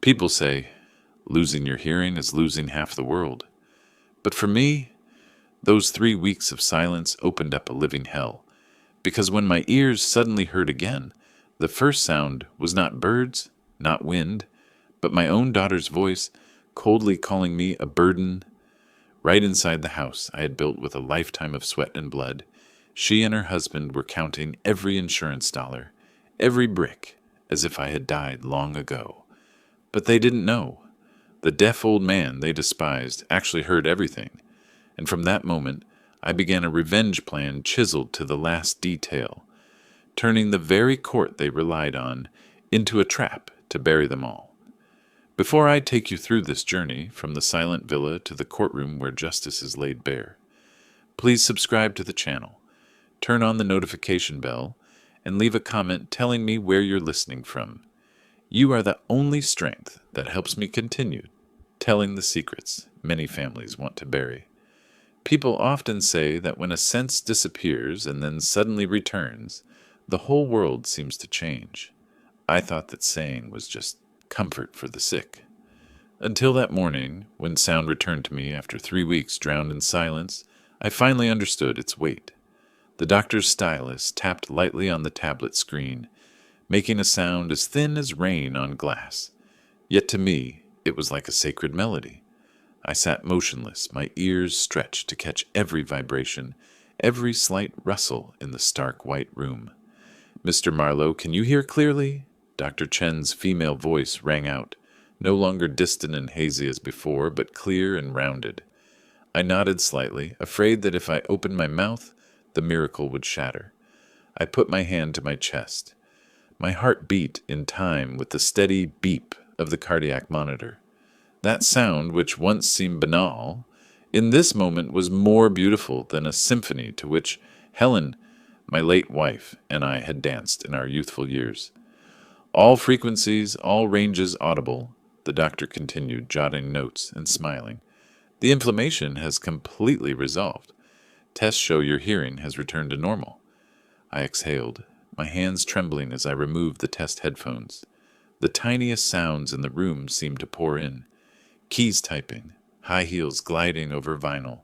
People say losing your hearing is losing half the world. But for me, those 3 weeks of silence opened up a living hell. Because when my ears suddenly heard again, the first sound was not birds, not wind, but my own daughter's voice coldly calling me a burden. Right inside the house I had built with a lifetime of sweat and blood, she and her husband were counting every insurance dollar, every brick, as if I had died long ago. But they didn't know. The deaf old man they despised actually heard everything, and from that moment I began a revenge plan chiseled to the last detail, turning the very court they relied on into a trap to bury them all. Before I take you through this journey from the silent villa to the courtroom where justice is laid bare, please subscribe to the channel, turn on the notification bell, and leave a comment telling me where you're listening from. You are the only strength that helps me continue telling the secrets many families want to bury. People often say that when a sense disappears and then suddenly returns, the whole world seems to change. I thought that saying was just comfort for the sick. Until that morning, when sound returned to me after 3 weeks drowned in silence, I finally understood its weight. The doctor's stylus tapped lightly on the tablet screen, making a sound as thin as rain on glass. Yet to me, it was like a sacred melody. I sat motionless, my ears stretched to catch every vibration, every slight rustle in the stark white room. "Mr. Marlowe, can you hear clearly?" Dr. Chen's female voice rang out, no longer distant and hazy as before, but clear and rounded. I nodded slightly, afraid that if I opened my mouth, the miracle would shatter. I put my hand to my chest. My heart beat in time with the steady beep of the cardiac monitor. That sound, which once seemed banal, in this moment was more beautiful than a symphony to which Helen, my late wife, and I had danced in our youthful years. "All frequencies, all ranges audible," the doctor continued, jotting notes and smiling. "The inflammation has completely resolved. Tests show your hearing has returned to normal." I exhaled, my hands trembling as I removed the test headphones. The tiniest sounds in the room seemed to pour in. Keys typing, high heels gliding over vinyl,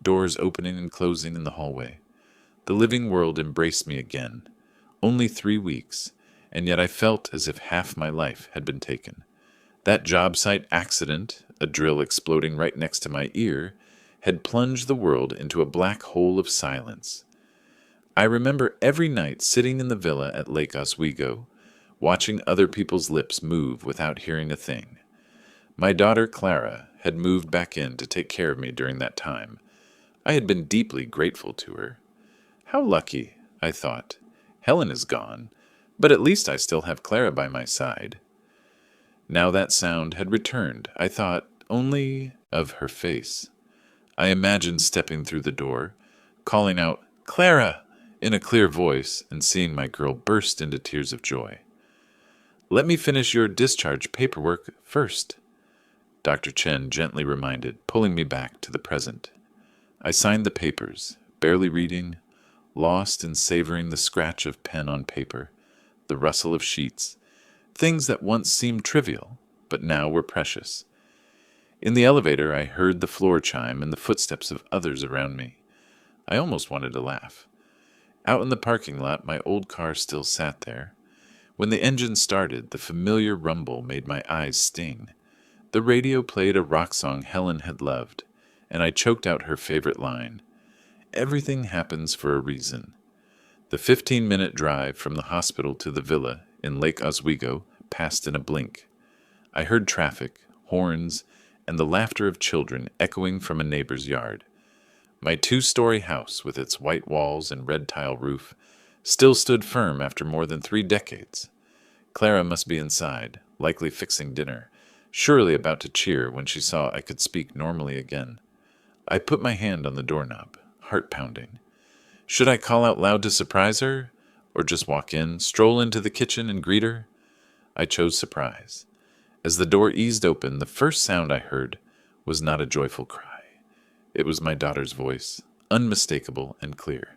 doors opening and closing in the hallway. The living world embraced me again. Only 3 weeks, and yet I felt as if half my life had been taken. That job site accident, a drill exploding right next to my ear, had plunged the world into a black hole of silence. I remember every night sitting in the villa at Lake Oswego, watching other people's lips move without hearing a thing. My daughter Clara had moved back in to take care of me during that time. I had been deeply grateful to her. How lucky, I thought. Helen is gone, but at least I still have Clara by my side. Now that sound had returned, I thought only of her face. I imagined stepping through the door, calling out, "Clara!" in a clear voice, and seeing my girl burst into tears of joy. "Let me finish your discharge paperwork first," Dr. Chen gently reminded, pulling me back to the present. I signed the papers, barely reading, lost in savoring the scratch of pen on paper, the rustle of sheets, things that once seemed trivial, but now were precious. In the elevator, I heard the floor chime and the footsteps of others around me. I almost wanted to laugh. Out in the parking lot, my old car still sat there. When the engine started, the familiar rumble made my eyes sting. The radio played a rock song Helen had loved, and I choked out her favorite line. Everything happens for a reason. The 15-minute drive from the hospital to the villa in Lake Oswego passed in a blink. I heard traffic, horns, and the laughter of children echoing from a neighbor's yard. My 2-story house, with its white walls and red tile roof, still stood firm after more than 3 decades. Clara must be inside, likely fixing dinner, surely about to cheer when she saw I could speak normally again. I put my hand on the doorknob, heart pounding. Should I call out loud to surprise her, or just walk in, stroll into the kitchen and greet her? I chose surprise. As the door eased open, the first sound I heard was not a joyful cry. It was my daughter's voice, unmistakable and clear.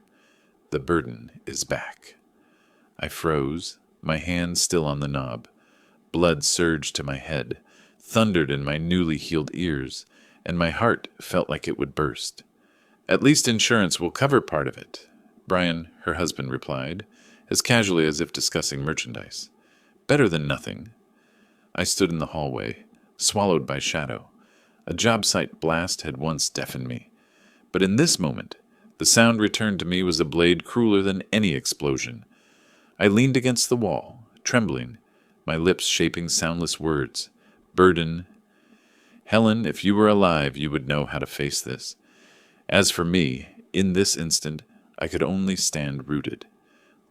"The burden is back." I froze, my hand still on the knob. Blood surged to my head, thundered in my newly healed ears, and my heart felt like it would burst. "At least insurance will cover part of it," Brian, her husband, replied, as casually as if discussing merchandise. "Better than nothing." I stood in the hallway, swallowed by shadow. A job site blast had once deafened me, but in this moment, the sound returned to me was a blade crueler than any explosion. I leaned against the wall, trembling, my lips shaping soundless words. Burden. "Helen, if you were alive, you would know how to face this." As for me, in this instant, I could only stand rooted,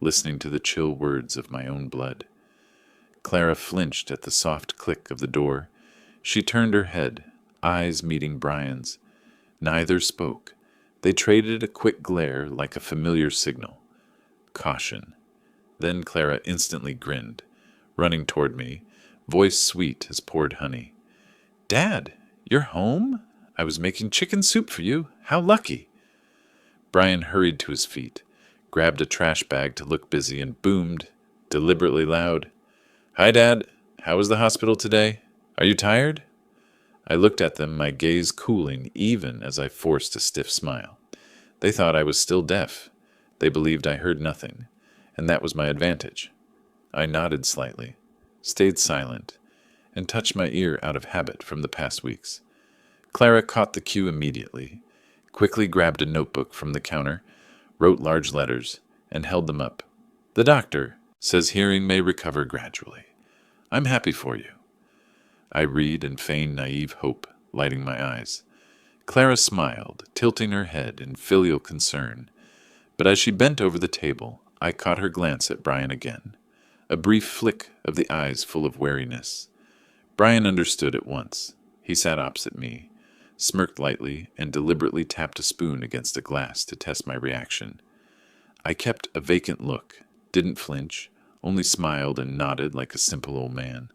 listening to the chill words of my own blood. Clara flinched at the soft click of the door. She turned her head, eyes meeting Brian's. Neither spoke. They traded a quick glare like a familiar signal. Caution. Then Clara instantly grinned, running toward me, voice sweet as poured honey. "Dad, you're home? I was making chicken soup for you. How lucky." Brian hurried to his feet, grabbed a trash bag to look busy, and boomed, deliberately loud, "Hi, Dad. How was the hospital today? Are you tired?" I looked at them, my gaze cooling even as I forced a stiff smile. They thought I was still deaf. They believed I heard nothing, and that was my advantage. I nodded slightly, stayed silent, and touched my ear out of habit from the past weeks. Clara caught the cue immediately, quickly grabbed a notebook from the counter, wrote large letters, and held them up. "The doctor says hearing may recover gradually. I'm happy for you." I read and feigned naive hope, lighting my eyes. Clara smiled, tilting her head in filial concern, but as she bent over the table, I caught her glance at Brian again, a brief flick of the eyes full of wariness. Brian understood at once. He sat opposite me, smirked lightly, and deliberately tapped a spoon against a glass to test my reaction. I kept a vacant look, didn't flinch, only smiled and nodded like a simple old man.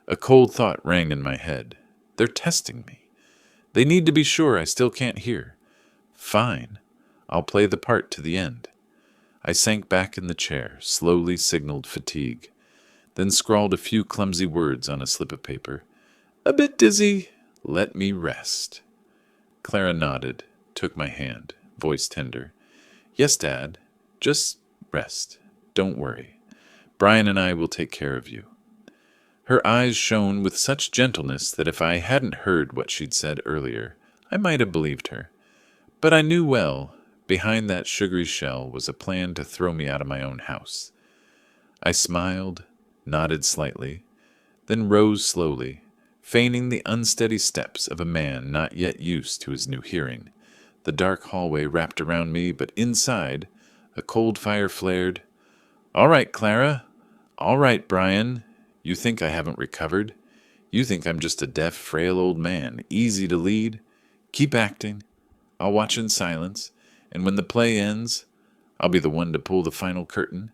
A cold thought rang in my head. They're testing me. They need to be sure I still can't hear. Fine. I'll play the part to the end. I sank back in the chair, slowly signaled fatigue, then scrawled a few clumsy words on a slip of paper. "A bit dizzy. Let me rest." Clara nodded, took my hand, voice tender. "Yes, Dad. Just rest. Don't worry. Brian and I will take care of you." Her eyes shone with such gentleness that if I hadn't heard what she'd said earlier, I might have believed her. But I knew well, behind that sugary shell was a plan to throw me out of my own house. I smiled, nodded slightly, then rose slowly, feigning the unsteady steps of a man not yet used to his new hearing. The dark hallway wrapped around me, but inside, a cold fire flared. "All right, Clara. All right, Brian. You think I haven't recovered? You think I'm just a deaf, frail old man, easy to lead? Keep acting. I'll watch in silence, and when the play ends, I'll be the one to pull the final curtain."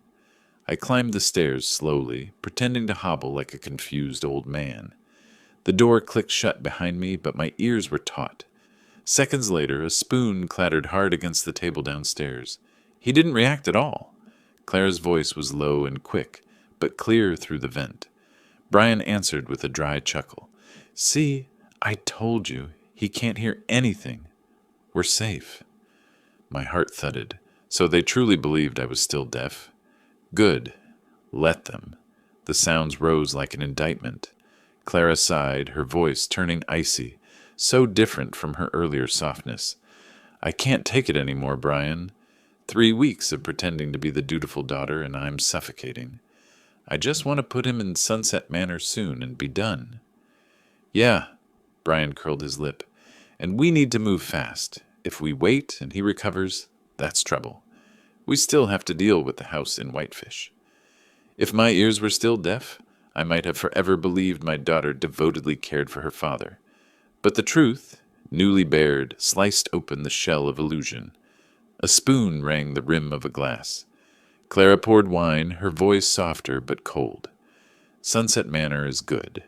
I climbed the stairs slowly, pretending to hobble like a confused old man. The door clicked shut behind me, but my ears were taut. Seconds later, a spoon clattered hard against the table downstairs. He didn't react at all. Clara's voice was low and quick, but clear through the vent. Brian answered with a dry chuckle. "See, I told you, he can't hear anything. We're safe." My heart thudded. So they truly believed I was still deaf? Good. Let them. The sounds rose like an indictment. Clara sighed, her voice turning icy, so different from her earlier softness. "I can't take it any more, Brian. 3 weeks of pretending to be the dutiful daughter, and I'm suffocating. I just want to put him in Sunset Manor soon and be done." "Yeah," Brian curled his lip, "and we need to move fast. If we wait and he recovers, that's trouble. We still have to deal with the house in Whitefish." If my ears were still deaf, I might have forever believed my daughter devotedly cared for her father. But the truth, newly bared, sliced open the shell of illusion. A spoon rang the rim of a glass. Clara poured wine, her voice softer but cold. "Sunset Manor is good.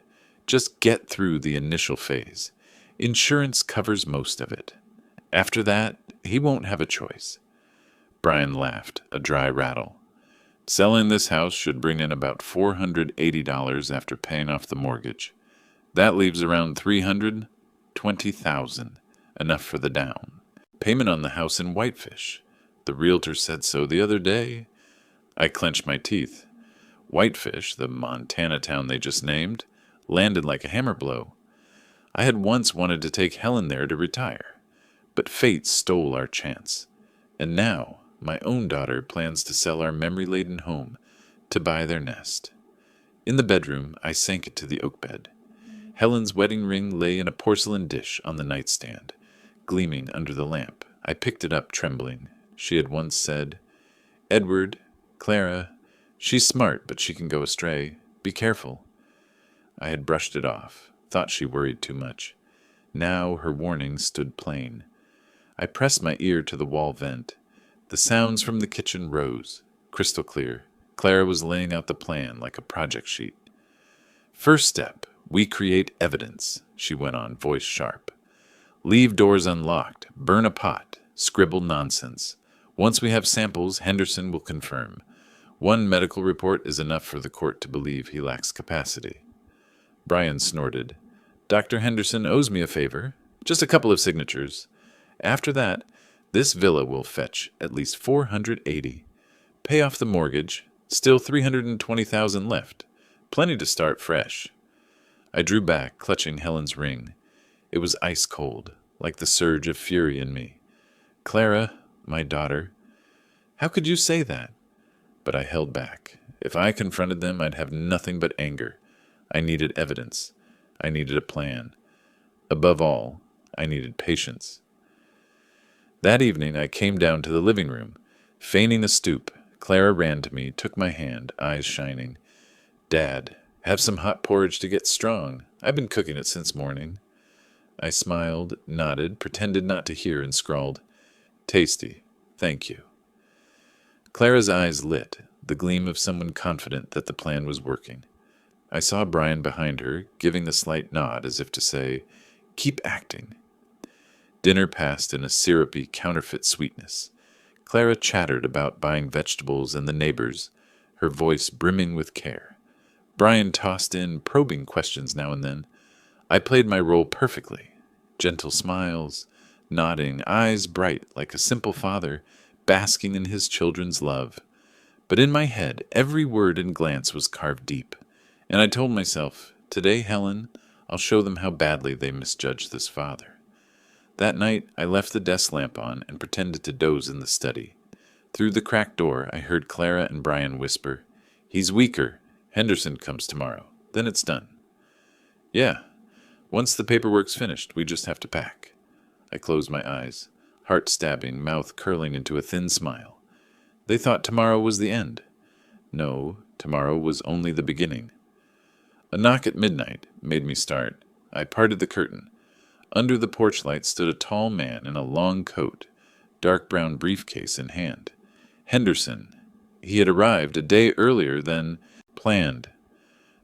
Just get through the initial phase. Insurance covers most of it. After that, he won't have a choice." Brian laughed, a dry rattle. Selling this house should bring in about $480 after paying off the mortgage. That leaves around $320,000, enough for the down. Payment on the house in Whitefish. The realtor said so the other day. I clenched my teeth. Whitefish, the Montana town they just named, landed like a hammer blow. I had once wanted to take Helen there to retire, but fate stole our chance. And now, my own daughter plans to sell our memory-laden home to buy their nest. In the bedroom, I sank into the oak bed. Helen's wedding ring lay in a porcelain dish on the nightstand, gleaming under the lamp. I picked it up, trembling. She had once said, "Edward, Clara, she's smart, but she can go astray. Be careful." I had brushed it off, thought she worried too much. Now her warning stood plain. I pressed my ear to the wall vent. The sounds from the kitchen rose, crystal clear. Clara was laying out the plan like a project sheet. "First step, we create evidence," she went on, voice sharp. "Leave doors unlocked, burn a pot, scribble nonsense. Once we have samples, Henderson will confirm. One medical report is enough for the court to believe he lacks capacity." Brian snorted. "Dr. Henderson owes me a favor. Just a couple of signatures. After that, this villa will fetch at least $480. Pay off the mortgage. Still $320,000 left. Plenty to start fresh." I drew back, clutching Helen's ring. It was ice cold, like the surge of fury in me. "Clara, my daughter, how could you say that?" But I held back. If I confronted them, I'd have nothing but anger. I needed evidence. I needed a plan. Above all, I needed patience. That evening, I came down to the living room. Feigning a stoop, Clara ran to me, took my hand, eyes shining. "Dad, have some hot porridge to get strong. I've been cooking it since morning." I smiled, nodded, pretended not to hear, and scrawled, "Tasty. Thank you." Clara's eyes lit, the gleam of someone confident that the plan was working. I saw Brian behind her, giving the slight nod as if to say, "Keep acting." Dinner passed in a syrupy, counterfeit sweetness. Clara chattered about buying vegetables and the neighbors, her voice brimming with care. Brian tossed in probing questions now and then. I played my role perfectly. Gentle smiles, nodding, eyes bright like a simple father, basking in his children's love. But in my head, every word and glance was carved deep, and I told myself, "Today, Helen, I'll show them how badly they misjudged this father." That night, I left the desk lamp on and pretended to doze in the study. Through the cracked door, I heard Clara and Brian whisper, "He's weaker. Henderson comes tomorrow. Then it's done." "Yeah. Once the paperwork's finished, we just have to pack." I closed my eyes, heart stabbing, mouth curling into a thin smile. They thought tomorrow was the end. No, tomorrow was only the beginning. A knock at midnight made me start. I parted the curtain. Under the porch light stood a tall man in a long coat, dark brown briefcase in hand. Henderson. He had arrived a day earlier than planned.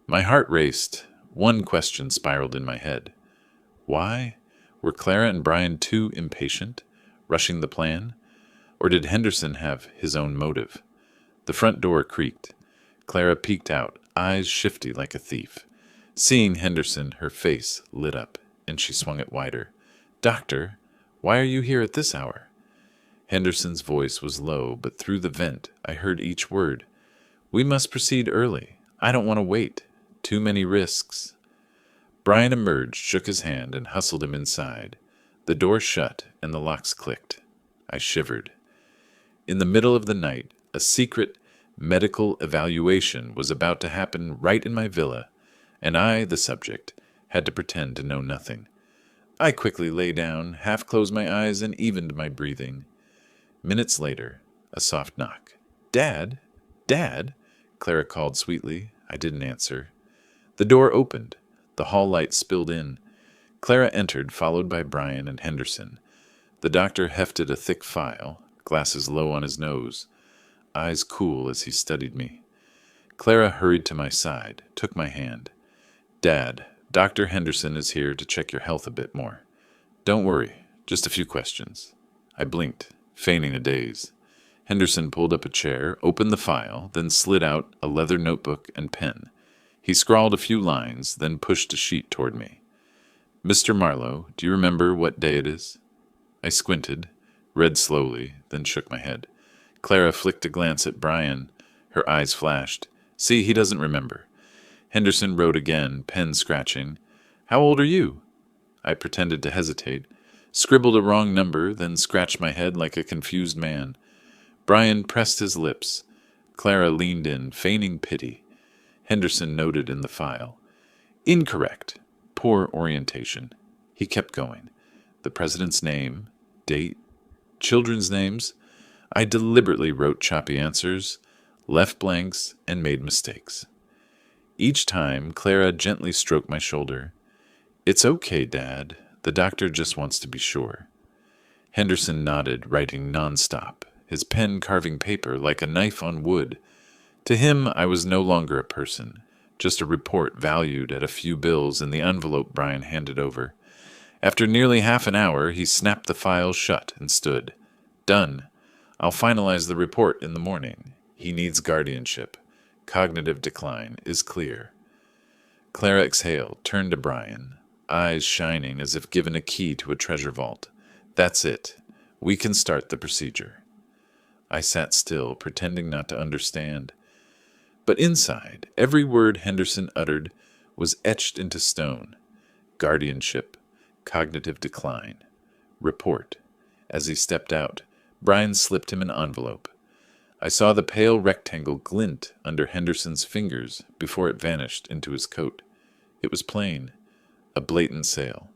My heart raced. One question spiraled in my head. Why? Were Clara and Brian too impatient, rushing the plan? Or did Henderson have his own motive? The front door creaked. Clara peeked out, eyes shifty like a thief. Seeing Henderson, her face lit up, and she swung it wider. "Doctor, why are you here at this hour?" Henderson's voice was low, but through the vent I heard each word. "We must proceed early. I don't want to wait. Too many risks." Brian emerged, shook his hand, and hustled him inside. The door shut, and the locks clicked. I shivered. In the middle of the night, a secret medical evaluation was about to happen right in my villa, and I, the subject, had to pretend to know nothing. I quickly lay down, half closed my eyes, and evened my breathing. Minutes later, a soft knock. "Dad? Dad?" Clara called sweetly. I didn't answer. The door opened. The hall light spilled in. Clara entered, followed by Brian and Henderson. The doctor hefted a thick file, glasses low on his nose, eyes cool as he studied me. Clara hurried to my side, took my hand. "Dad, Dr. Henderson is here to check your health a bit more. Don't worry, just a few questions." I blinked, feigning a daze. Henderson pulled up a chair, opened the file, then slid out a leather notebook and pen. He scrawled a few lines, then pushed a sheet toward me. "Mr. Marlowe, do you remember what day it is?" I squinted, read slowly, then shook my head. Clara flicked a glance at Brian. Her eyes flashed. "See, he doesn't remember." Henderson wrote again, pen scratching. "How old are you?" I pretended to hesitate, scribbled a wrong number, then scratched my head like a confused man. Brian pressed his lips. Clara leaned in, feigning pity. Henderson noted in the file. "Incorrect. Poor orientation." He kept going. The president's name, date, children's names. I deliberately wrote choppy answers, left blanks, and made mistakes. Each time, Clara gently stroked my shoulder. "It's okay, Dad. The doctor just wants to be sure." Henderson nodded, writing nonstop, his pen carving paper like a knife on wood. To him, I was no longer a person, just a report valued at a few bills in the envelope Brian handed over. After nearly half an hour, he snapped the file shut and stood. "Done. I'll finalize the report in the morning. He needs guardianship. Cognitive decline is clear." Clara exhaled, turned to Brian, eyes shining as if given a key to a treasure vault. "That's it. We can start the procedure." I sat still, pretending not to understand. But inside, every word Henderson uttered was etched into stone. Guardianship, cognitive decline, report. As he stepped out, Brian slipped him an envelope. I saw the pale rectangle glint under Henderson's fingers before it vanished into his coat. It was plain, a blatant sale.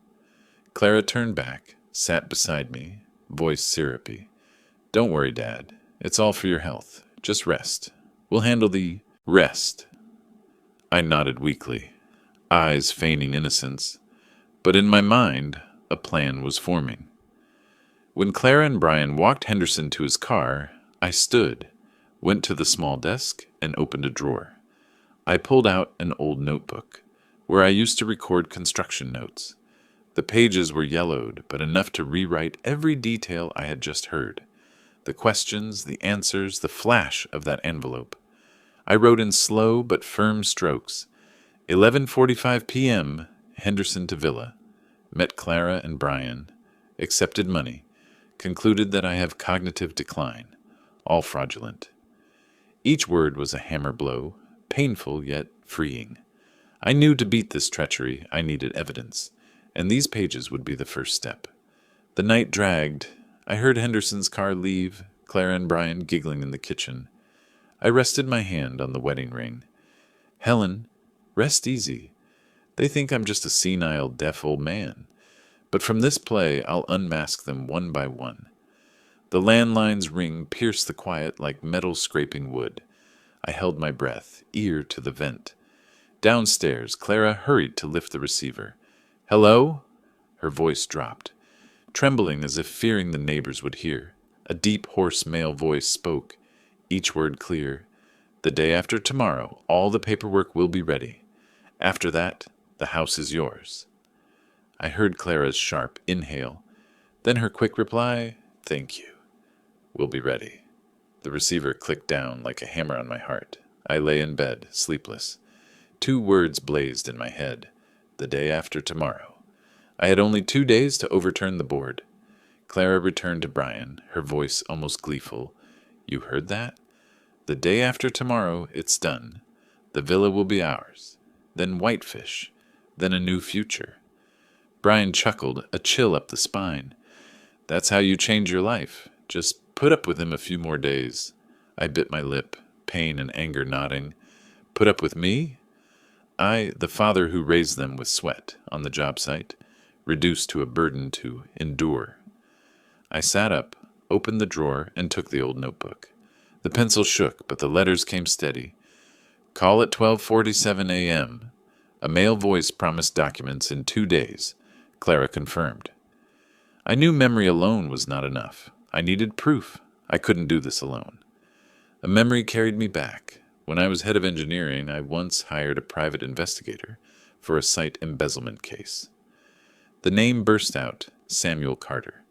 Clara turned back, sat beside me, voice syrupy. "Don't worry, Dad. It's all for your health. Just rest. We'll handle the rest." I nodded weakly, eyes feigning innocence, but in my mind, a plan was forming. When Clara and Brian walked Henderson to his car, I stood, went to the small desk, and opened a drawer. I pulled out an old notebook, where I used to record construction notes. The pages were yellowed, but enough to rewrite every detail I had just heard. The questions, the answers, the flash of that envelope. I wrote in slow but firm strokes. 11:45 p.m., Henderson to Villa. Met Clara and Brian. Accepted money. Concluded that I have cognitive decline. All fraudulent. Each word was a hammer blow, painful yet freeing. I knew to beat this treachery I needed evidence, and these pages would be the first step. The night dragged. I heard Henderson's car leave, Clara and Brian giggling in the kitchen. I rested my hand on the wedding ring. "Helen, rest easy. They think I'm just a senile, deaf old man. But from this play, I'll unmask them one by one." The landline's ring pierced the quiet like metal scraping wood. I held my breath, ear to the vent. Downstairs, Clara hurried to lift the receiver. "Hello?" Her voice dropped, trembling as if fearing the neighbors would hear. A deep, hoarse male voice spoke, each word clear. "The day after tomorrow, all the paperwork will be ready. After that, the house is yours." I heard Clara's sharp inhale, then her quick reply, "Thank you. We'll be ready." The receiver clicked down like a hammer on my heart. I lay in bed, sleepless. 2 words blazed in my head. The day after tomorrow. I had only 2 days to overturn the board. Clara returned to Brian, her voice almost gleeful. "You heard that? The day after tomorrow, it's done. The villa will be ours. Then Whitefish. Then a new future." Brian chuckled, a chill up the spine. "That's how you change your life. Just put up with him a few more days." I bit my lip, pain and anger nodding. Put up with me? I, the father who raised them with sweat on the job site, reduced to a burden to endure. I sat up, opened the drawer, and took the old notebook. The pencil shook, but the letters came steady. "Call at 12:47 a.m. A male voice promised documents in 2 days." Clara confirmed. I knew memory alone was not enough. I needed proof. I couldn't do this alone. A memory carried me back. When I was head of engineering, I once hired a private investigator for a site embezzlement case. The name burst out, Samuel Carter.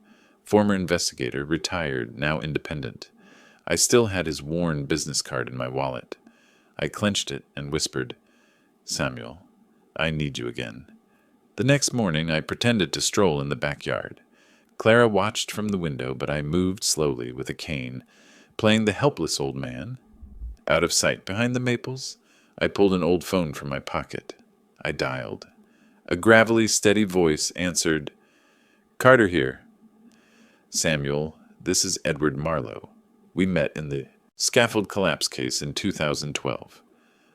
Former investigator, retired, now independent. I still had his worn business card in my wallet. I clenched it and whispered, "Samuel, I need you again." The next morning, I pretended to stroll in the backyard. Clara watched from the window, but I moved slowly with a cane, playing the helpless old man. Out of sight behind the maples, I pulled an old phone from my pocket. I dialed. A gravelly, steady voice answered, "Carter here." "Samuel, this is Edward Marlowe. We met in the scaffold collapse case in 2012.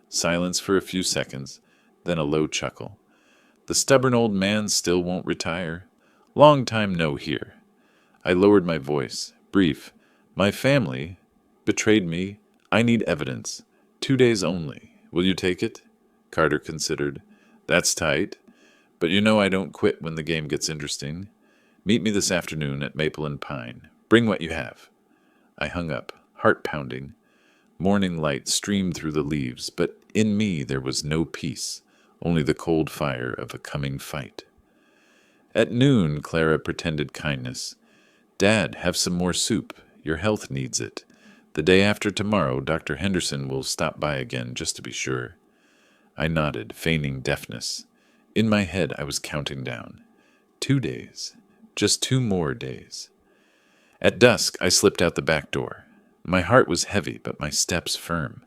Silence for a few seconds, then a low chuckle. "The stubborn old man still won't retire. Long time no hear." I lowered my voice. Brief. "My family betrayed me. I need evidence. 2 days only. Will you take it?" Carter considered. "That's tight. But you know I don't quit when the game gets interesting. Meet me this afternoon at Maple and Pine. Bring what you have." I hung up, heart pounding. Morning light streamed through the leaves, but in me there was no peace, only the cold fire of a coming fight. At noon, Clara pretended kindness. "Dad, have some more soup. Your health needs it. The day after tomorrow, Dr. Henderson will stop by again just to be sure." I nodded, feigning deafness. In my head, I was counting down. 2 days. Just 2 more days. At dusk, I slipped out the back door. My heart was heavy, but my steps firm.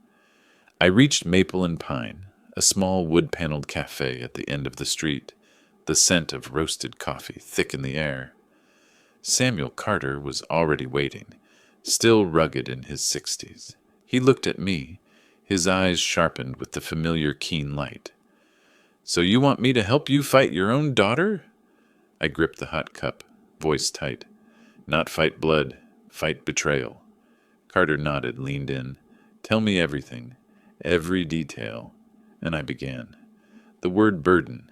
I reached Maple and Pine, a small wood-paneled cafe at the end of the street, the scent of roasted coffee thick in the air. Samuel Carter was already waiting, still rugged in his 60s. He looked at me, his eyes sharpened with the familiar keen light. "So you want me to help you fight your own daughter?" I gripped the hot cup, voice tight. "Not fight blood, fight betrayal." Carter nodded, leaned in. "Tell me everything, every detail." And I began. The word burden,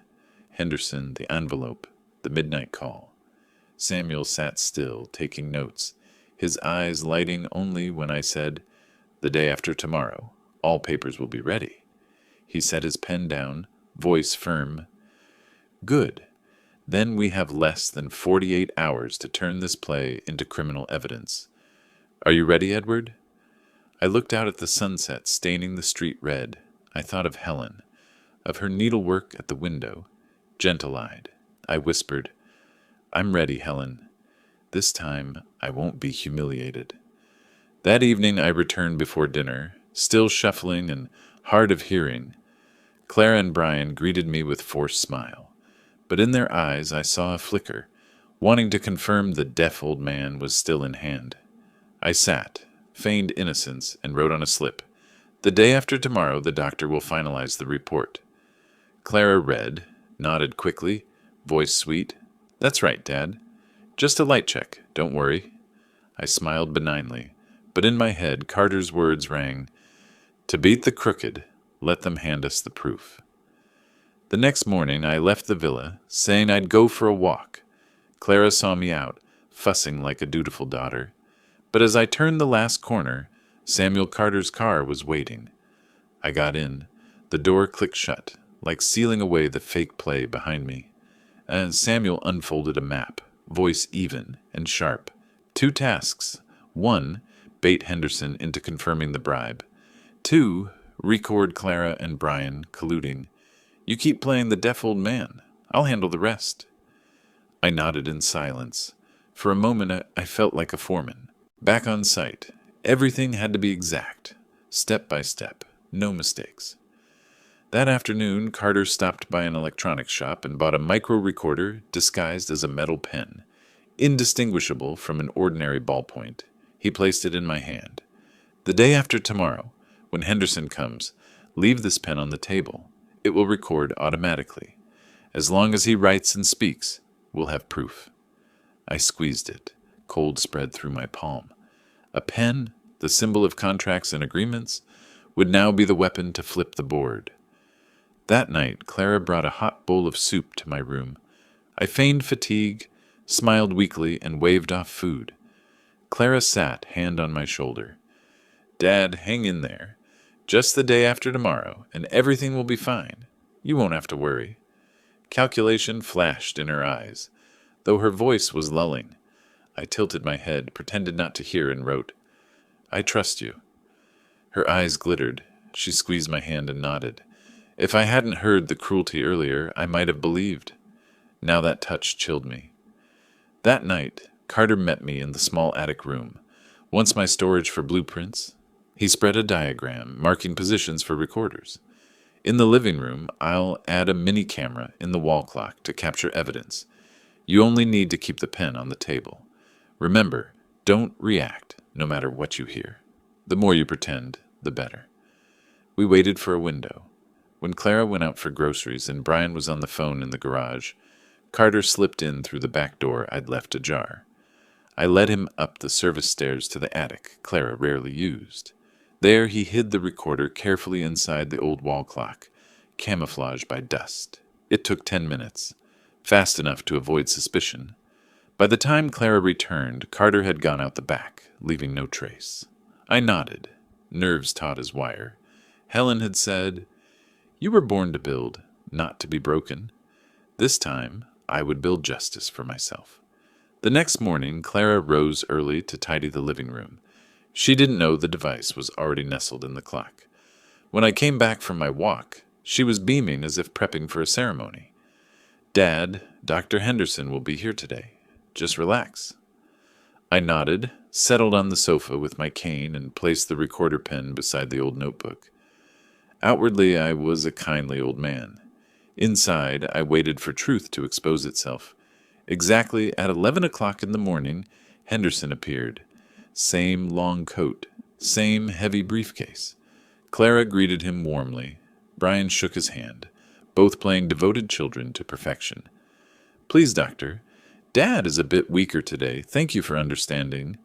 Henderson, the envelope, the midnight call. Samuel sat still, taking notes, his eyes lighting only when I said, "The day after tomorrow, all papers will be ready." He set his pen down, voice firm. "Good. Then we have less than 48 hours to turn this play into criminal evidence. Are you ready, Edward?" I looked out at the sunset staining the street red. I thought of Helen, of her needlework at the window, gentle-eyed. I whispered, "I'm ready, Helen. This time I won't be humiliated." That evening I returned before dinner, still shuffling and hard of hearing. Clara and Brian greeted me with forced smile, but in their eyes I saw a flicker, wanting to confirm the deaf old man was still in hand. I sat, feigned innocence, and wrote on a slip, "The day after tomorrow the doctor will finalize the report." Clara read, nodded quickly, voice sweet. "That's right, Dad. Just a light check, don't worry." I smiled benignly, but in my head Carter's words rang, "To beat the crooked, let them hand us the proof." The next morning I left the villa, saying I'd go for a walk. Clara saw me out, fussing like a dutiful daughter. But as I turned the last corner, Samuel Carter's car was waiting. I got in. The door clicked shut, like sealing away the fake play behind me. And Samuel unfolded a map, voice even and sharp. 2 tasks. 1, bait Henderson into confirming the bribe. 2, record Clara and Brian colluding. "You keep playing the deaf old man. I'll handle the rest." I nodded in silence. For a moment I felt like a foreman. Back on site, everything had to be exact, step by step, no mistakes. That afternoon, Carter stopped by an electronics shop and bought a micro recorder disguised as a metal pen, indistinguishable from an ordinary ballpoint. He placed it in my hand. "The day after tomorrow, when Henderson comes, leave this pen on the table. It will record automatically. As long as he writes and speaks, we'll have proof." I squeezed it. Cold spread through my palm. A pen, the symbol of contracts and agreements, would now be the weapon to flip the board. That night, Clara brought a hot bowl of soup to my room. I feigned fatigue, smiled weakly, and waved off food. Clara sat, hand on my shoulder. "Dad, hang in there. Just the day after tomorrow, and everything will be fine. You won't have to worry." Calculation flashed in her eyes, though her voice was lulling. I tilted my head, pretended not to hear, and wrote, I trust you." Her eyes glittered. She squeezed my hand and nodded. If I hadn't heard the cruelty earlier, I might have believed. Now that touch chilled me. That night, Carter met me in the small attic room. Once my storage for blueprints, he spread a diagram marking positions for recorders. In the living room, I'll add a mini camera in the wall clock to capture evidence. You only need to keep the pen on the table. Remember, don't react, no matter what you hear. The more you pretend, the better. We waited for a window. When Clara went out for groceries and Brian was on the phone in the garage, Carter slipped in through the back door I'd left ajar. I led him up the service stairs to the attic Clara rarely used. There he hid the recorder carefully inside the old wall clock, camouflaged by dust. It took 10 minutes, fast enough to avoid suspicion. By the time Clara returned, Carter had gone out the back, leaving no trace. I nodded, nerves taut as wire. Helen had said, "You were born to build, not to be broken." This time, I would build justice for myself. The next morning, Clara rose early to tidy the living room. She didn't know the device was already nestled in the clock. When I came back from my walk, she was beaming as if prepping for a ceremony. "Dad, Dr. Henderson will be here today. Just relax." I nodded, settled on the sofa with my cane, and placed the recorder pen beside the old notebook. Outwardly, I was a kindly old man. Inside, I waited for truth to expose itself. Exactly at 11 o'clock in the morning, Henderson appeared. Same long coat, same heavy briefcase. Clara greeted him warmly. Brian shook his hand, both playing devoted children to perfection. "Please, Doctor, Dad is a bit weaker today. Thank you for understanding."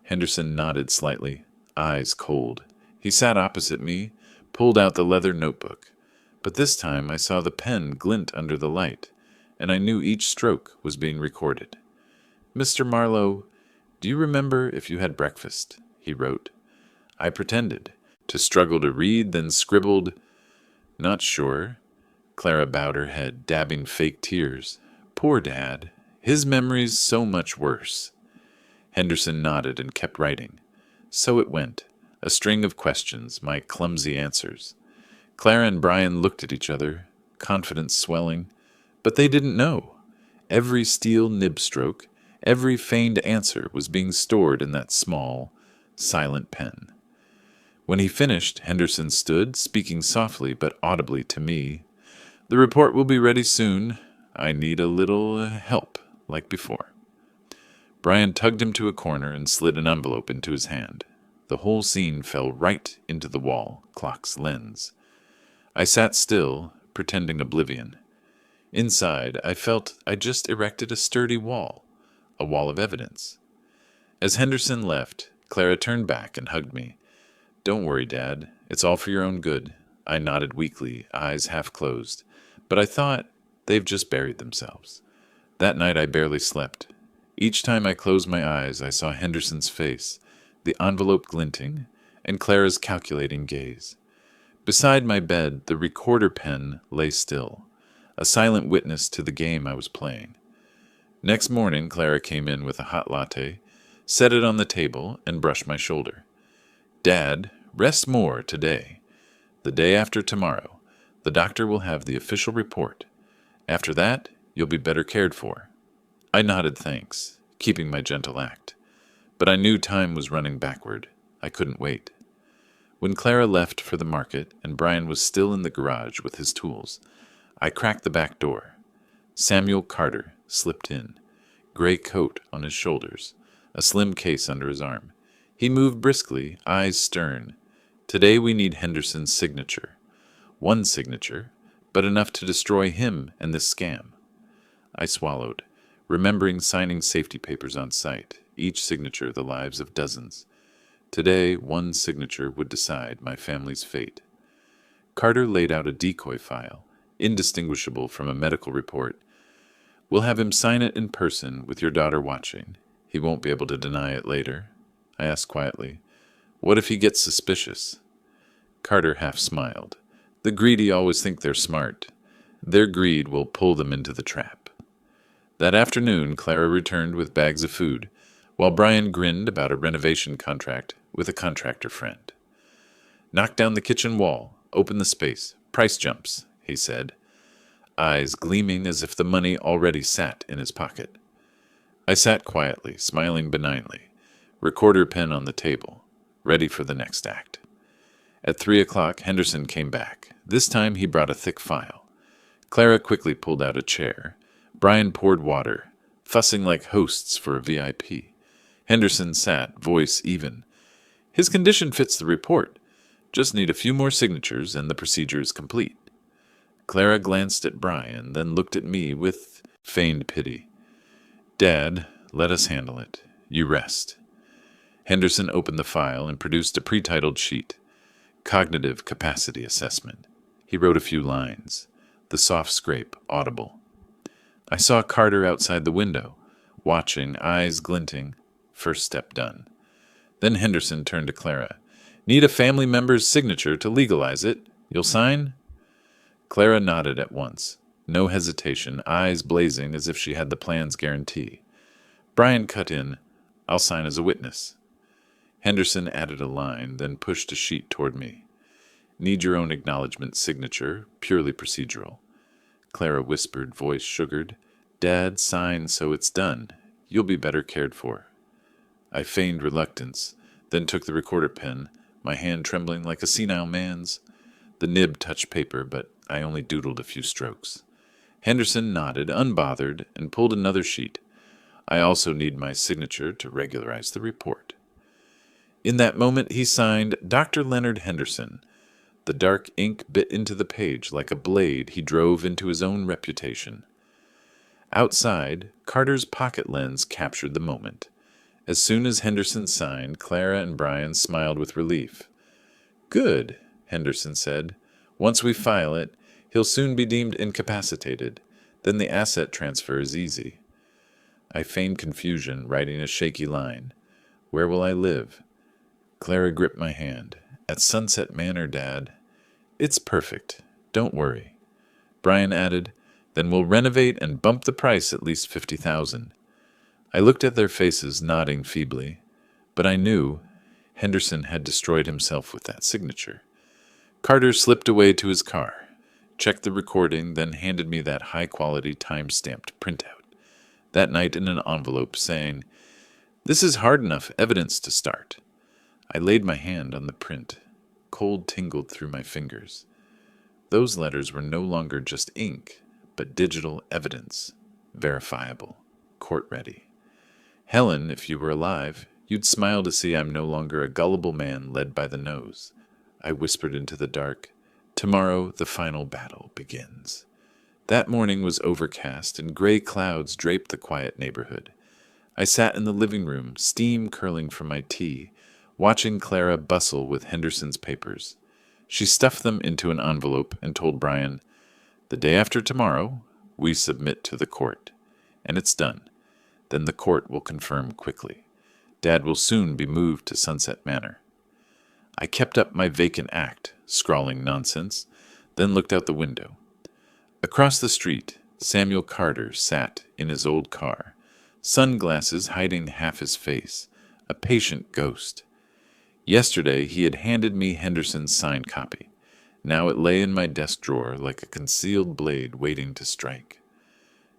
Henderson nodded slightly, eyes cold. He sat opposite me, pulled out the leather notebook. But this time I saw the pen glint under the light, and I knew each stroke was being recorded. "Mr. Marlowe, do you remember if you had breakfast?" he wrote. I pretended to struggle to read, then scribbled, "Not sure." Clara bowed her head, dabbing fake tears. "Poor Dad. His memory's so much worse." Henderson nodded and kept writing. So it went, a string of questions, my clumsy answers. Clara and Brian looked at each other, confidence swelling, but they didn't know. Every steel nib stroke, every feigned answer was being stored in that small, silent pen. When he finished, Henderson stood, speaking softly but audibly to me. "The report will be ready soon. I need a little help, like before." Brian tugged him to a corner and slid an envelope into his hand. The whole scene fell right into the wall clock's lens. I sat still, pretending oblivion. Inside, I felt I just erected a sturdy wall, a wall of evidence. As Henderson left, Clara turned back and hugged me. "Don't worry, Dad. It's all for your own good." I nodded weakly, eyes half closed. But I thought, they've just buried themselves. That night I barely slept. Each time I closed my eyes, I saw Henderson's face, the envelope glinting, and Clara's calculating gaze. Beside my bed, the recorder pen lay still, a silent witness to the game I was playing. Next morning, Clara came in with a hot latte, set it on the table, and brushed my shoulder. "Dad, rest more today. The day after tomorrow, the doctor will have the official report. After that, you'll be better cared for." I nodded thanks, keeping my gentle act. But I knew time was running backward. I couldn't wait. When Clara left for the market and Brian was still in the garage with his tools, I cracked the back door. Samuel Carter slipped in, gray coat on his shoulders, a slim case under his arm. He moved briskly, eyes stern. Today we need Henderson's signature. One signature, but enough to destroy him and this scam. I swallowed, remembering signing safety papers on site, each signature the lives of dozens. Today, one signature would decide my family's fate. Carter laid out a decoy file, indistinguishable from a medical report. "We'll have him sign it in person with your daughter watching. He won't be able to deny it later." I asked quietly, "What if he gets suspicious?" Carter half smiled. The greedy always think they're smart. Their greed will pull them into the trap. That afternoon, Clara returned with bags of food, while Brian grinned about a renovation contract with a contractor friend. Knock down the kitchen wall, open the space, price jumps, he said, eyes gleaming as if the money already sat in his pocket. I sat quietly, smiling benignly, recorder pen on the table, ready for the next act. At 3 o'clock, Henderson came back. This time he brought a thick file. Clara quickly pulled out a chair. Brian poured water, fussing like hosts for a VIP. Henderson sat, voice even. His condition fits the report. Just need a few more signatures and the procedure is complete. Clara glanced at Brian, then looked at me with feigned pity. Dad, let us handle it. You rest. Henderson opened the file and produced a pre-titled sheet. Cognitive Capacity Assessment. He wrote a few lines. The soft scrape, audible. I saw Carter outside the window, watching, eyes glinting. First step done. Then Henderson turned to Clara. Need a family member's signature to legalize it. You'll sign? Clara nodded at once. No hesitation, eyes blazing as if she had the plan's guarantee. Brian cut in. I'll sign as a witness. Henderson added a line, then pushed a sheet toward me. Need your own acknowledgement signature, purely procedural. Clara whispered, voice sugared. Dad, sign so it's done. You'll be better cared for. I feigned reluctance, then took the recorder pen, my hand trembling like a senile man's. The nib touched paper, but I only doodled a few strokes. Henderson nodded, unbothered, and pulled another sheet. I also need my signature to regularize the report. In that moment he signed Dr. Leonard Henderson. The dark ink bit into the page like a blade he drove into his own reputation. Outside, Carter's pocket lens captured the moment. As soon as Henderson signed, Clara and Brian smiled with relief. Good, Henderson said. Once we file it, he'll soon be deemed incapacitated. Then the asset transfer is easy. I feigned confusion, writing a shaky line. Where will I live? Clara gripped my hand. At Sunset Manor, Dad. It's perfect. Don't worry. Brian added, Then we'll renovate and bump the price at least $50,000. I looked at their faces, nodding feebly, but I knew Henderson had destroyed himself with that signature. Carter slipped away to his car, checked the recording, then handed me that high-quality time-stamped printout, that night in an envelope saying, This is hard enough evidence to start. I laid my hand on the print. Cold tingled through my fingers. Those letters were no longer just ink, but digital evidence, verifiable, court-ready. Helen, if you were alive, you'd smile to see I'm no longer a gullible man led by the nose. I whispered into the dark, Tomorrow the final battle begins. That morning was overcast, and gray clouds draped the quiet neighborhood. I sat in the living room, steam curling from my tea, watching Clara bustle with Henderson's papers. She stuffed them into an envelope and told Brian, The day after tomorrow, we submit to the court. And it's done. Then the court will confirm quickly. Dad will soon be moved to Sunset Manor. I kept up my vacant act, scrawling nonsense, then looked out the window. Across the street, Samuel Carter sat in his old car, sunglasses hiding half his face, a patient ghost. Yesterday he had handed me Henderson's signed copy. Now it lay in my desk drawer like a concealed blade waiting to strike.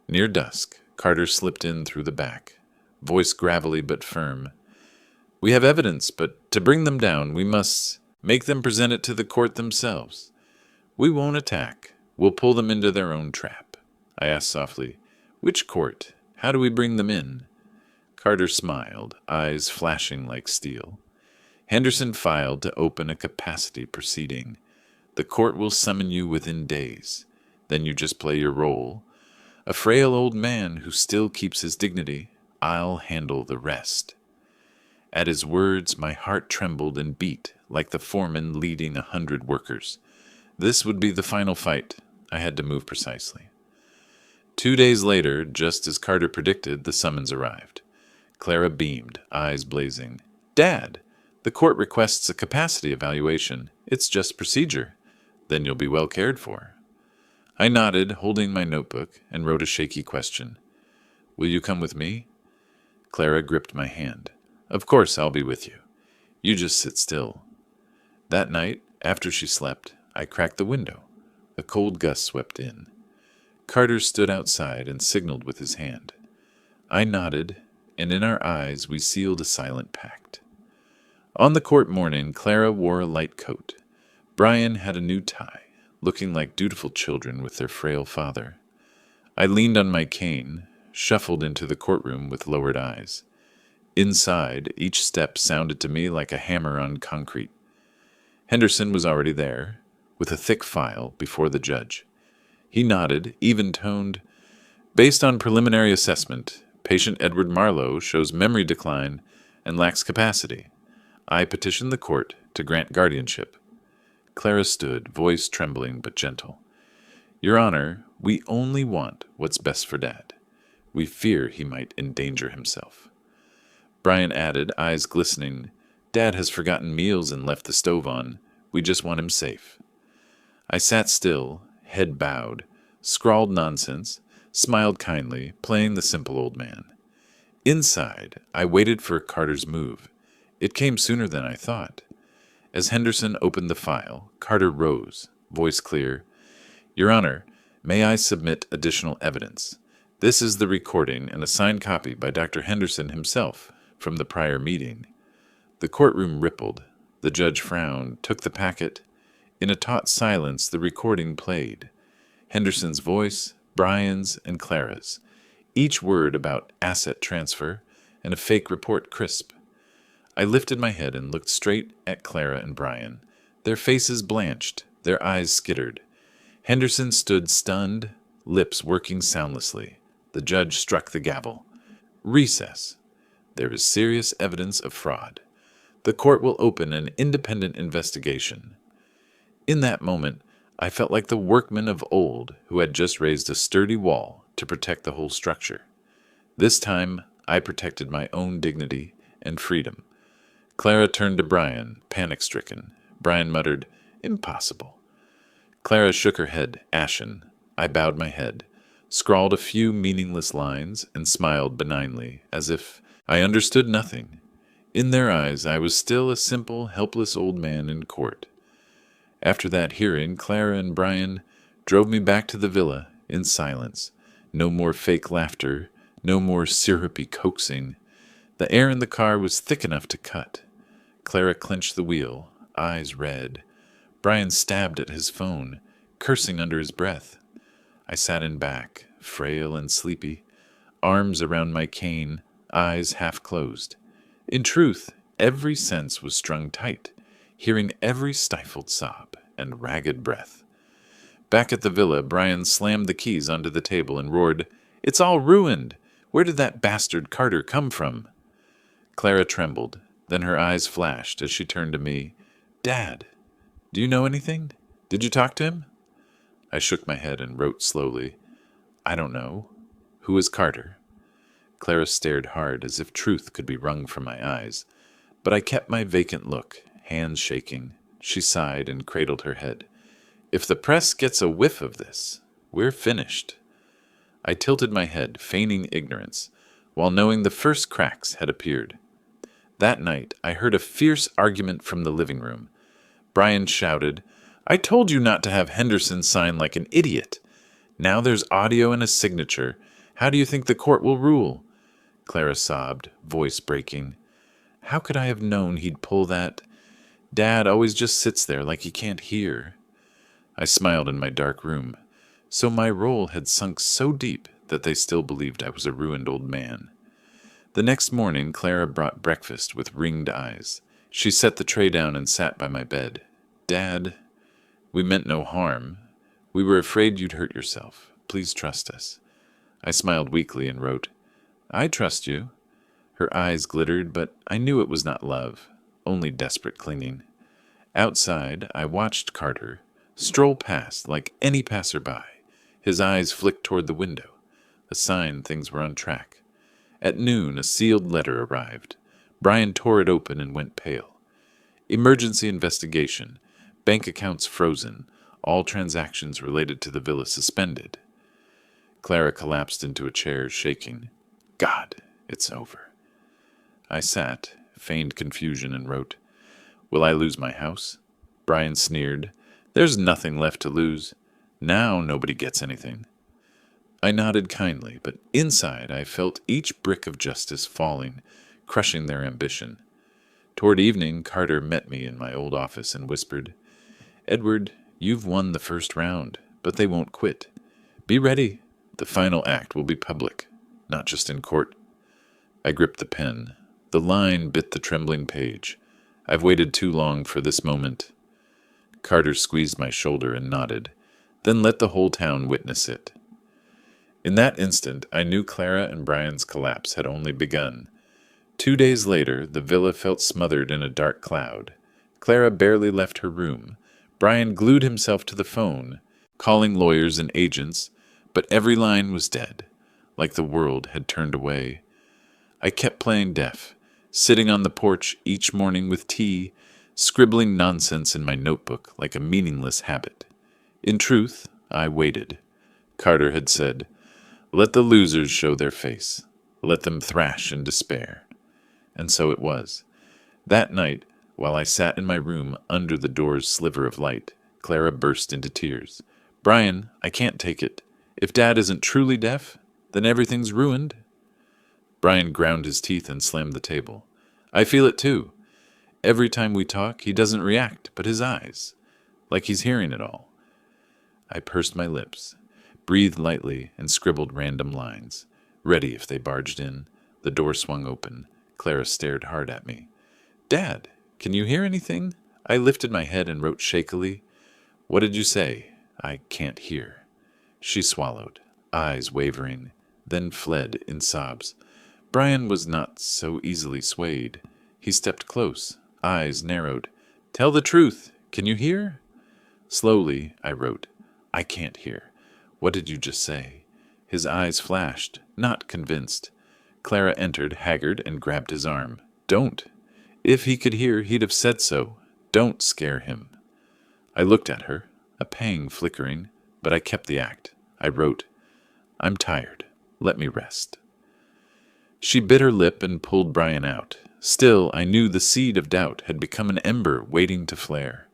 Near dusk, Carter slipped in through the back, voice gravelly but firm. We have evidence, but to bring them down, we must make them present it to the court themselves. We won't attack. We'll pull them into their own trap. I asked softly, Which court? How do we bring them in? Carter smiled, eyes flashing like steel. Henderson filed to open a capacity proceeding. The court will summon you within days. Then you just play your role. A frail old man who still keeps his dignity. I'll handle the rest. At his words, my heart trembled and beat like the foreman leading 100 workers. This would be the final fight. I had to move precisely. 2 days later, just as Carter predicted, the summons arrived. Clara beamed, eyes blazing. Dad, the court requests a capacity evaluation. It's just procedure. Then you'll be well cared for. I nodded, holding my notebook, and wrote a shaky question. Will you come with me? Clara gripped my hand. Of course I'll be with you. You just sit still. That night, after she slept, I cracked the window. A cold gust swept in. Carter stood outside and signaled with his hand. I nodded, and in our eyes we sealed a silent pact. On the court morning, Clara wore a light coat. Brian had a new tie, looking like dutiful children with their frail father. I leaned on my cane, shuffled into the courtroom with lowered eyes. Inside, each step sounded to me like a hammer on concrete. Henderson was already there, with a thick file before the judge. He nodded, even-toned. Based on preliminary assessment, patient Edward Marlowe shows memory decline and lacks capacity. I petition the court to grant guardianship. Clara stood, voice trembling but gentle. Your Honor, we only want what's best for Dad. We fear he might endanger himself. Brian added, eyes glistening, Dad has forgotten meals and left the stove on. We just want him safe. I sat still, head bowed, scrawled nonsense, smiled kindly, playing the simple old man. Inside, I waited for Carter's move. It came sooner than I thought. As Henderson opened the file, Carter rose, voice clear. Your Honor, may I submit additional evidence? This is the recording and a signed copy by Dr. Henderson himself from the prior meeting. The courtroom rippled. The judge frowned, took the packet. In a taut silence, the recording played. Henderson's voice, Brian's, and Clara's. Each word about asset transfer and a fake report crisp. I lifted my head and looked straight at Clara and Brian. Their faces blanched, their eyes skittered. Henderson stood stunned, lips working soundlessly. The judge struck the gavel. Recess. There is serious evidence of fraud. The court will open an independent investigation. In that moment, I felt like the workmen of old who had just raised a sturdy wall to protect the whole structure. This time, I protected my own dignity and freedom. Clara turned to Brian, panic-stricken. Brian muttered, Impossible. Clara shook her head, ashen. I bowed my head, scrawled a few meaningless lines, and smiled benignly, as if I understood nothing. In their eyes, I was still a simple, helpless old man in court. After that hearing, Clara and Brian drove me back to the villa in silence. No more fake laughter, no more syrupy coaxing. The air in the car was thick enough to cut. Clara clenched the wheel, eyes red. Brian stabbed at his phone, cursing under his breath. I sat in back, frail and sleepy, arms around my cane, eyes half closed. In truth, every sense was strung tight, hearing every stifled sob and ragged breath. Back at the villa, Brian slammed the keys onto the table and roared, It's all ruined! Where did that bastard Carter come from? Clara trembled, then her eyes flashed as she turned to me. Dad, do you know anything? Did you talk to him? I shook my head and wrote slowly, I don't know. Who is Carter? Clara stared hard as if truth could be wrung from my eyes, but I kept my vacant look, hands shaking. She sighed and cradled her head. If the press gets a whiff of this, we're finished. I tilted my head, feigning ignorance, while knowing the first cracks had appeared. That night, I heard a fierce argument from the living room. Brian shouted, I told you not to have Henderson sign like an idiot. Now there's audio and a signature. How do you think the court will rule? Clara sobbed, voice breaking. How could I have known he'd pull that? Dad always just sits there like he can't hear. I smiled in my dark room. So my role had sunk so deep that they still believed I was a ruined old man. The next morning, Clara brought breakfast with ringed eyes. She set the tray down and sat by my bed. Dad, we meant no harm. We were afraid you'd hurt yourself. Please trust us. I smiled weakly and wrote, I trust you. Her eyes glittered, but I knew it was not love, only desperate clinging. Outside, I watched Carter stroll past like any passerby. His eyes flicked toward the window, a sign things were on track. At noon, a sealed letter arrived. Brian tore it open and went pale. Emergency investigation. Bank accounts frozen. All transactions related to the villa suspended. Clara collapsed into a chair, shaking. God, it's over. I sat, feigned confusion, and wrote, Will I lose my house? Brian sneered. There's nothing left to lose. Now nobody gets anything. I nodded kindly, but inside I felt each brick of justice falling, crushing their ambition. Toward evening, Carter met me in my old office and whispered, Edward, you've won the first round, but they won't quit. Be ready. The final act will be public, not just in court. I gripped the pen. The line bit the trembling page. I've waited too long for this moment. Carter squeezed my shoulder and nodded, then let the whole town witness it. In that instant, I knew Clara and Brian's collapse had only begun. 2 days later, the villa felt smothered in a dark cloud. Clara barely left her room. Brian glued himself to the phone, calling lawyers and agents, but every line was dead, like the world had turned away. I kept playing deaf, sitting on the porch each morning with tea, scribbling nonsense in my notebook like a meaningless habit. In truth, I waited. Carter had said, Let the losers show their face. Let them thrash in despair. And so it was. That night, while I sat in my room under the door's sliver of light, Clara burst into tears. Brian, I can't take it. If Dad isn't truly deaf, then everything's ruined. Brian ground his teeth and slammed the table. I feel it too. Every time we talk, he doesn't react, but his eyes, like he's hearing it all. I pursed my lips, breathed lightly, and scribbled random lines, ready if they barged in. The door swung open. Clara stared hard at me. Dad, can you hear anything? I lifted my head and wrote shakily, What did you say? I can't hear. She swallowed, eyes wavering, then fled in sobs. Brian was not so easily swayed. He stepped close, eyes narrowed. Tell the truth. Can you hear? Slowly, I wrote, I can't hear. What did you just say? His eyes flashed, not convinced. Clara entered, haggard, and grabbed his arm. Don't. If he could hear, he'd have said so. Don't scare him. I looked at her, a pang flickering, but I kept the act. I wrote, I'm tired. Let me rest. She bit her lip and pulled Brian out. Still, I knew the seed of doubt had become an ember waiting to flare.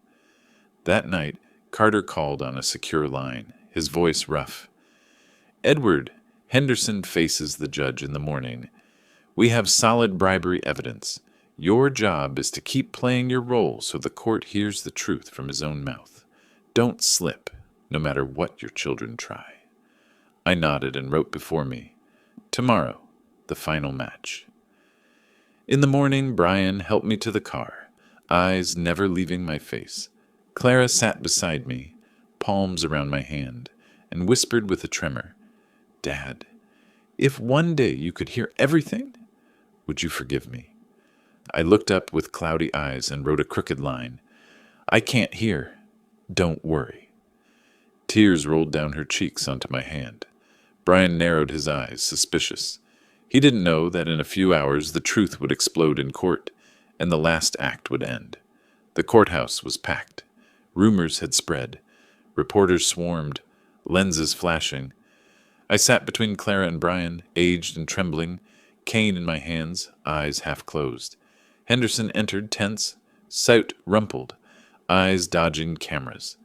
That night, Carter called on a secure line, his voice rough. Edward, Henderson faces the judge in the morning. We have solid bribery evidence. Your job is to keep playing your role so the court hears the truth from his own mouth. Don't slip, no matter what your children try. I nodded and wrote before me, Tomorrow, the final match. In the morning, Brian helped me to the car, eyes never leaving my face. Clara sat beside me, palms around my hand, and whispered with a tremor, Dad, if one day you could hear everything, would you forgive me? I looked up with cloudy eyes and wrote a crooked line. I can't hear. Don't worry. Tears rolled down her cheeks onto my hand. Brian narrowed his eyes, suspicious. He didn't know that in a few hours the truth would explode in court, and the last act would end. The courthouse was packed. Rumors had spread. Reporters swarmed, lenses flashing. I sat between Clara and Brian, aged and trembling, cane in my hands, eyes half closed. Henderson entered, tense, sight rumpled, eyes dodging cameras.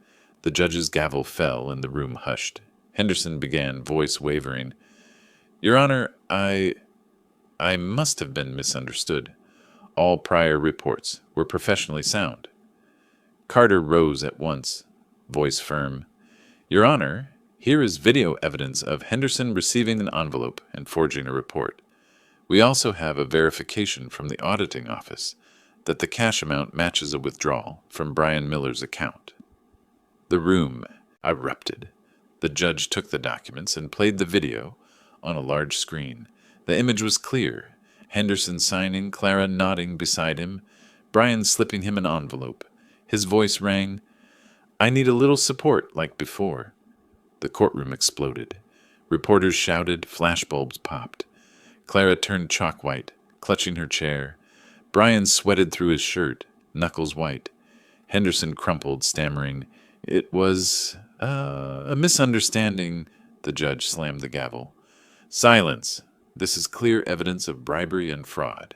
The judge's gavel fell and the room hushed. Henderson began, voice wavering. Your Honor, I must have been misunderstood. All prior reports were professionally sound. Carter rose at once, voice firm. Your Honor, here is video evidence of Henderson receiving an envelope and forging a report. We also have a verification from the auditing office that the cash amount matches a withdrawal from Brian Miller's account. The room erupted. The judge took the documents and played the video on a large screen. The image was clear. Henderson signing, Clara nodding beside him, Brian slipping him an envelope. His voice rang, I need a little support like before. The courtroom exploded. Reporters shouted, flashbulbs popped. Clara turned chalk white, clutching her chair. Brian sweated through his shirt, knuckles white. Henderson crumpled, stammering, It was a misunderstanding. The judge slammed the gavel. Silence. This is clear evidence of bribery and fraud.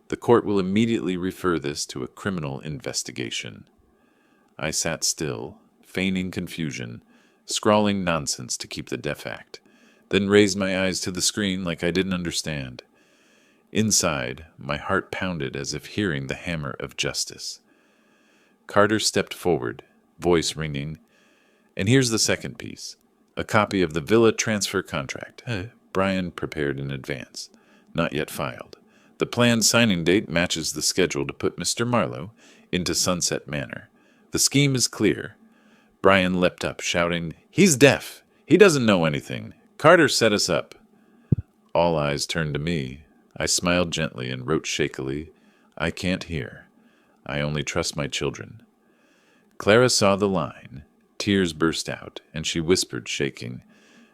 The court will immediately refer this to a criminal investigation. I sat still, feigning confusion, scrawling nonsense to keep the deaf act, then raised my eyes to the screen like I didn't understand. Inside, my heart pounded as if hearing the hammer of justice. Carter stepped forward, voice ringing. And here's the second piece. A copy of the villa transfer contract. Brian prepared in advance. Not yet filed. The planned signing date matches the schedule to put Mr. Marlowe into Sunset Manor. The scheme is clear. Brian leapt up, shouting, "He's deaf! He doesn't know anything! Carter set us up!" All eyes turned to me. I smiled gently and wrote shakily, "I can't hear. I only trust my children." Clara saw the line. Tears burst out, and she whispered, shaking,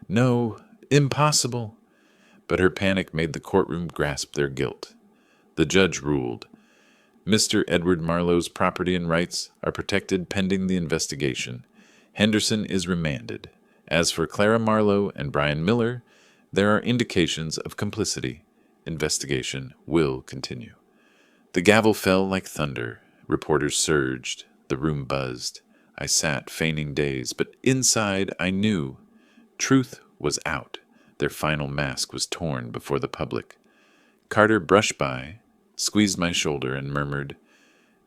"No, impossible." But her panic made the courtroom grasp their guilt. The judge ruled, Mr. Edward Marlowe's property and rights are protected pending the investigation. Henderson is remanded. As for Clara Marlowe and Brian Miller, there are indications of complicity. Investigation will continue. The gavel fell like thunder. Reporters surged. The room buzzed. I sat, feigning daze, but inside I knew. Truth was out. Their final mask was torn before the public. Carter brushed by, squeezed my shoulder, and murmured,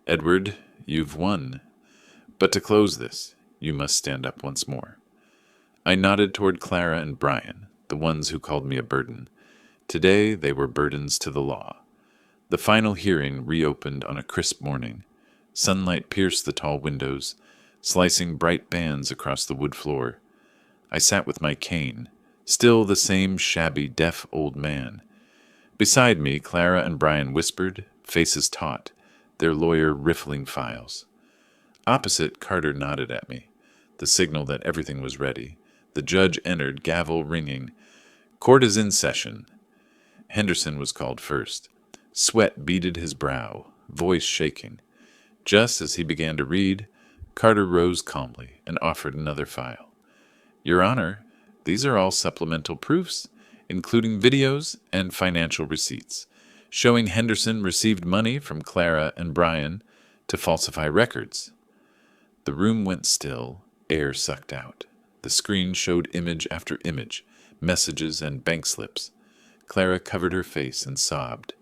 "Edward, you've won. But to close this, you must stand up once more." I nodded toward Clara and Brian, the ones who called me a burden. Today they were burdens to the law. The final hearing reopened on a crisp morning. Sunlight pierced the tall windows, slicing bright bands across the wood floor. I sat with my cane, still the same shabby, deaf old man. Beside me, Clara and Brian whispered, faces taut, their lawyer riffling files. Opposite, Carter nodded at me, the signal that everything was ready. The judge entered, gavel ringing. "Court is in session." Henderson was called first. Sweat beaded his brow, voice shaking. Just as he began to read, Carter rose calmly and offered another file. "Your Honor, these are all supplemental proofs, including videos and financial receipts, showing Henderson received money from Clara and Brian to falsify records." The room went still, air sucked out. The screen showed image after image, messages and bank slips. Clara covered her face and sobbed.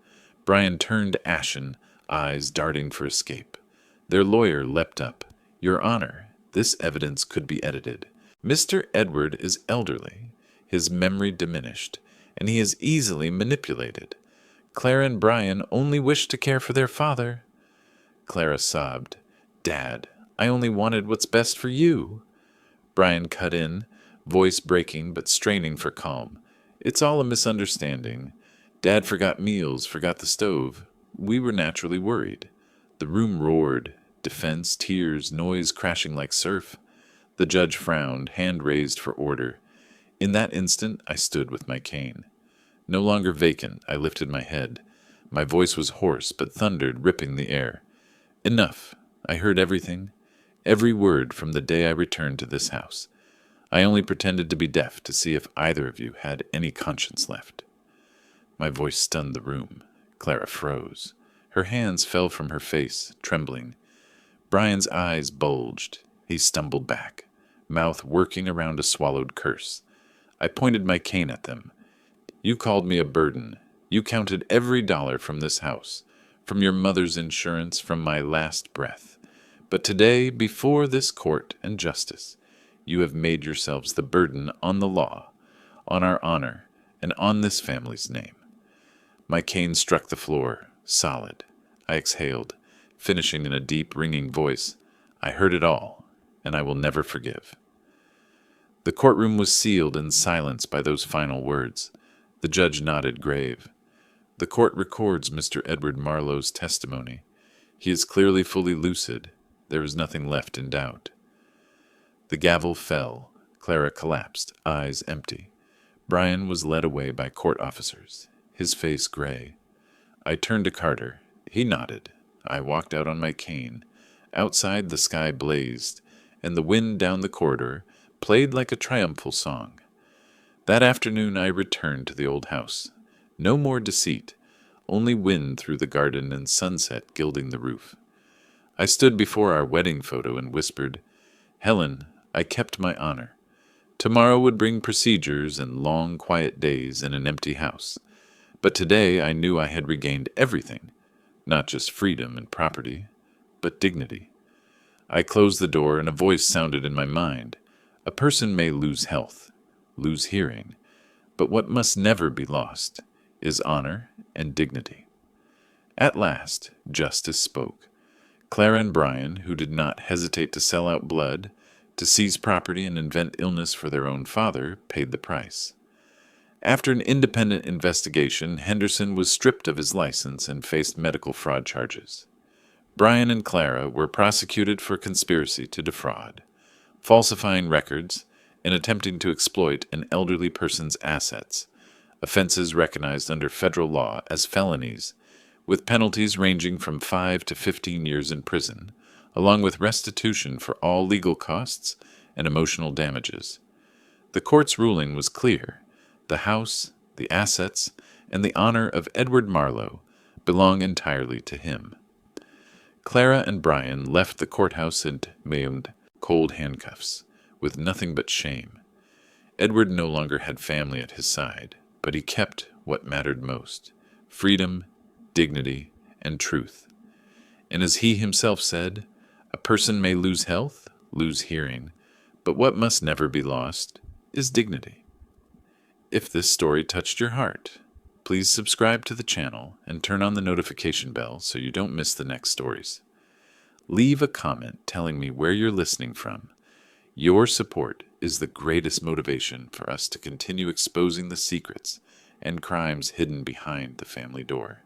Brian turned ashen, eyes darting for escape. Their lawyer leapt up. "Your Honor, this evidence could be edited. Mr. Edward is elderly, his memory diminished, and he is easily manipulated. Clara and Brian only wish to care for their father." Clara sobbed. "Dad, I only wanted what's best for you." Brian cut in, voice breaking but straining for calm. "It's all a misunderstanding. Dad forgot meals, forgot the stove. We were naturally worried." The room roared. Defense, tears, noise crashing like surf. The judge frowned, hand raised for order. In that instant, I stood with my cane. No longer vacant, I lifted my head. My voice was hoarse, but thundered, ripping the air. "Enough. I heard everything. Every word from the day I returned to this house. I only pretended to be deaf to see if either of you had any conscience left." My voice stunned the room. Clara froze. Her hands fell from her face, trembling. Brian's eyes bulged. He stumbled back, mouth working around a swallowed curse. I pointed my cane at them. "You called me a burden. You counted every dollar from this house, from your mother's insurance, from my last breath. But today, before this court and justice, you have made yourselves the burden on the law, on our honor, and on this family's name." My cane struck the floor, solid. I exhaled, finishing in a deep, ringing voice, "I heard it all, and I will never forgive." The courtroom was sealed in silence by those final words. The judge nodded, grave. "The court records Mr. Edward Marlowe's testimony. He is clearly fully lucid. There is nothing left in doubt." The gavel fell. Clara collapsed, eyes empty. Brian was led away by court officers, his face gray. I turned to Carter. He nodded. I walked out on my cane. Outside, the sky blazed, and the wind down the corridor played like a triumphal song. That afternoon I returned to the old house. No more deceit, only wind through the garden and sunset gilding the roof. I stood before our wedding photo and whispered, "Helen, I kept my honor. Tomorrow would bring procedures and long, quiet days in an empty house. But today I knew I had regained everything, not just freedom and property, but dignity." I closed the door and a voice sounded in my mind. A person may lose health, lose hearing, but what must never be lost is honor and dignity. At last, justice spoke. Clara and Brian, who did not hesitate to sell out blood, to seize property and invent illness for their own father, paid the price. After an independent investigation, Henderson was stripped of his license and faced medical fraud charges. Brian and Clara were prosecuted for conspiracy to defraud, falsifying records, and attempting to exploit an elderly person's assets, offenses recognized under federal law as felonies, with penalties ranging from 5 to 15 years in prison, along with restitution for all legal costs and emotional damages. The court's ruling was clear. The house, the assets, and the honor of Edward Marlowe belong entirely to him. Clara and Brian left the courthouse in cold handcuffs, with nothing but shame. Edward no longer had family at his side, but he kept what mattered most: freedom, dignity, and truth. And as he himself said, a person may lose health, lose hearing, but what must never be lost is dignity. If this story touched your heart, please subscribe to the channel and turn on the notification bell so you don't miss the next stories. Leave a comment telling me where you're listening from. Your support is the greatest motivation for us to continue exposing the secrets and crimes hidden behind the family door.